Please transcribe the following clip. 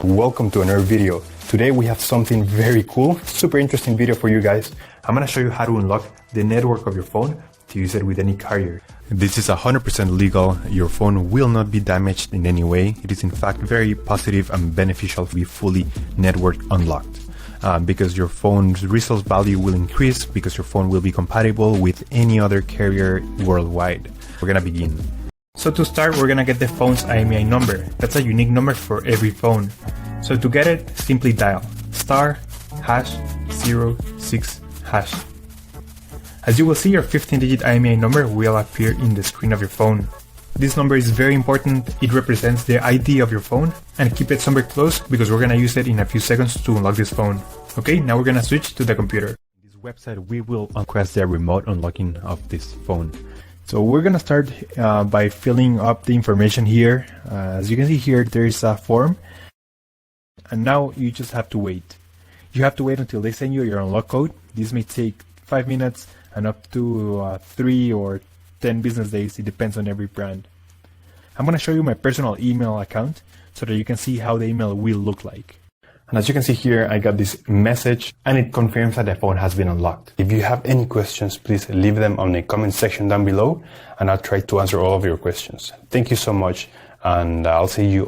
Welcome to another video. Today we have something very cool, super interesting video for you guys. I'm gonna show you how to unlock the network of your phone to use it with any carrier. This is 100% legal. Your phone will not be damaged in any way. It is in fact very positive and beneficial to be fully network unlocked. Because your phone's resale value will increase because your phone will be compatible with any other carrier worldwide. We're gonna begin. So to start, we're gonna get the phone's IMEI number. That's a unique number for every phone. So to get it, simply dial *#06#. As you will see, your 15-digit IMEI number will appear in the screen of your phone. This number is very important. It represents the ID of your phone, and keep it somewhere close because we're gonna use it in a few seconds to unlock this phone. Okay, now we're gonna switch to the computer. On this website, we will request the remote unlocking of this phone. So we're gonna start by filling up the information here. As you can see here, there is a form, and now you just have to wait. You have to wait until they send you your unlock code. This may take 5 minutes and up to 3 or 10 business days. It depends on every brand. I'm gonna show you my personal email account so that you can see how the email will look like. And as you can see here, I got this message and it confirms that the phone has been unlocked. If you have any questions, please leave them on the comment section down below and I'll try to answer all of your questions. Thank you so much, and I'll see you